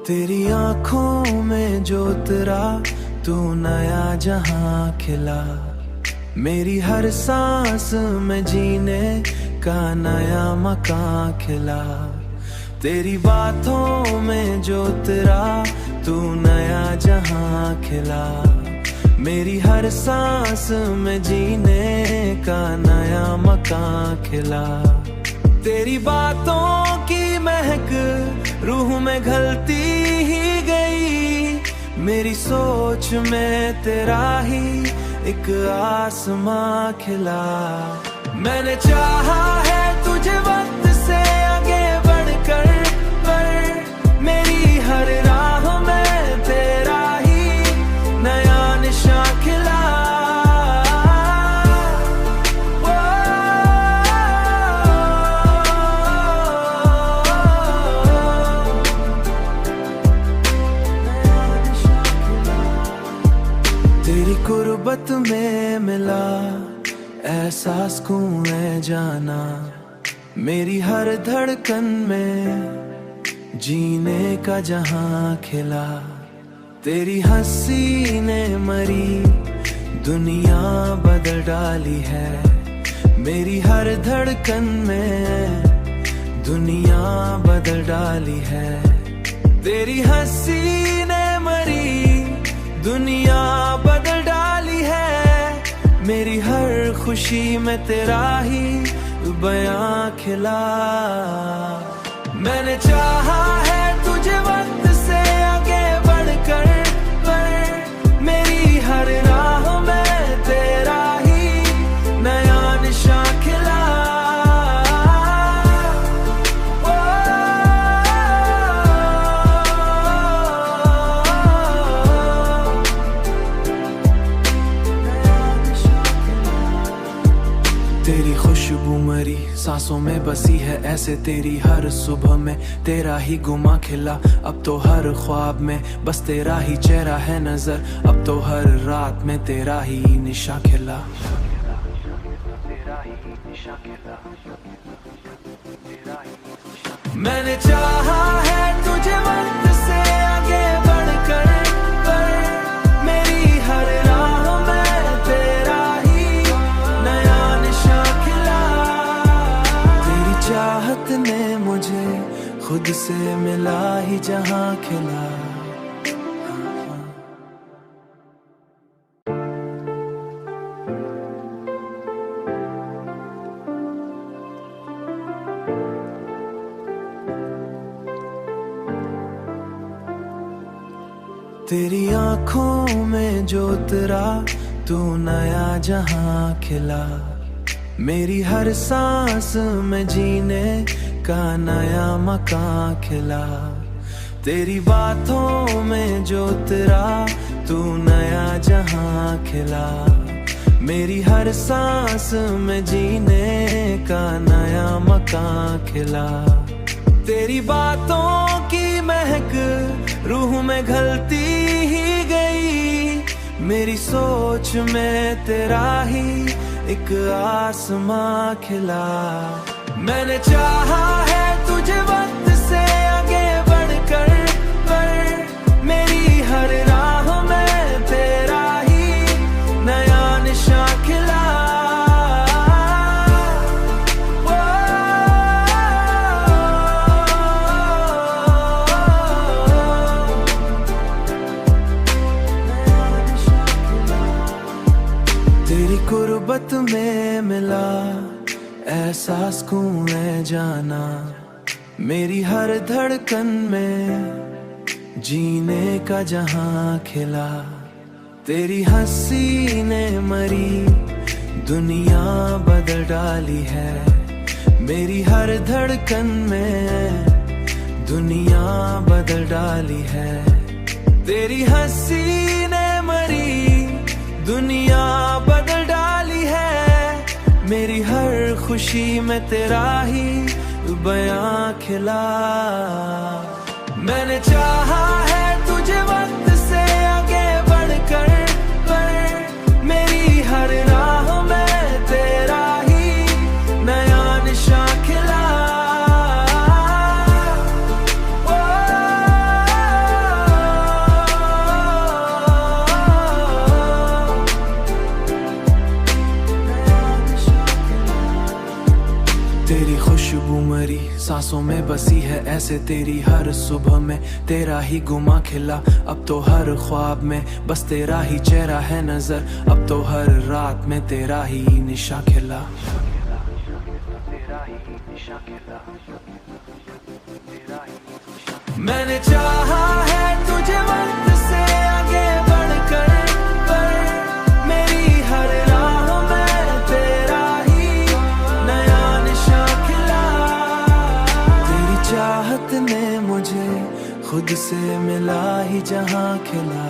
तेरी आंखों में जो उतरा तू नया जहां खिला, मेरी हर सांस में जीने का नया मकान खिला। तेरी बातों में जो उतरा तू नया जहां खिला, मेरी हर सांस में जीने का नया मकान खिला। तेरी बातों की महक रूह में घलती ही गई, मेरी सोच में तेरा ही एक आसमां खिला। मैंने चाहा है तुझे वक्त से आगे बढ़कर, पर मेरी हर राह में तेरा ही नया निशान खिला। तेरी गुर्बत में मिला एहसास सुकून है जाना, मेरी हर धड़कन में जीने का जहां खिला। तेरी हंसी ने मरी दुनिया बदल डाली है, मेरी हर धड़कन में दुनिया बदल डाली है। तेरी हंसी ने मरी दुनिया बदल डाली है, मेरी हर खुशी में तेरा ही बयां खिला। मैंने चाहा है तुझे वक्त से आगे बढ़कर, पर मेरी हर राह में तेरा ही नया निशान खिला। तेरी खुशबू मरी सांसों में बसी है, ऐसे तेरी हर सुबह में तेरा ही गुमा खिला। अब तो हर ख्वाब में बस तेरा ही चेहरा है नजर, अब तो हर रात में तेरा ही निशा खिला। मैंने चाहा है तुझे वक्त से आगे बढ़कर, पर मेरी हर राह में तेरा ही नया निशान खिला। तेरी चाहत ने मुझे खुद से मिला ही जहां खिला। तेरी आंखों में जो उतरा तू नया जहां खिला, मेरी हर सांस में जीने का नया मकान खिला। तेरी बातों में जो उतरा तू नया जहां खिला, मेरी हर सांस में जीने का नया मकान खिला। तेरी बातों की महक रूह में घलती ही गई, मेरी सोच में तेरा ही एक आसमां खिला। मैंने चाहा है तुझे वक्त से आगे बढ़कर, पर मेरी हर राह में तेरा ही नया निशान खिला। तेरी गुर्बत में मिला एहसास सुकून है जाना, मेरी हर धड़कन में जीने का जहां खिला। तेरी हंसी ने मरी दुनिया बदल डाली है, मेरी हर धड़कन में दुनिया बदल डाली है। तेरी हंसी ने मरी दुनिया बदल डाली है, मेरी हर खुशी में तेरा ही बयां खिला। मैंने चाहा है तुझे वक्त से आगे बढ़कर, पर मेरी हर राह में तेरा ही नया निशान खिला। सांसों में बसी है ऐसे तेरी हर सुबह में, तेरा ही गुमा खिला अब तो हर ख्वाब में, बस तेरा ही चेहरा है नजर अब तो हर रात में, तेरा ही निशा खिला। मैंने चाहा है तुझे वक्त से आगे बढ़कर, पर मेरी हर राह में तेरा ही नया निशा खिला। तेरी चाहत ने मुझे खुद से मिला ही जहां खिला।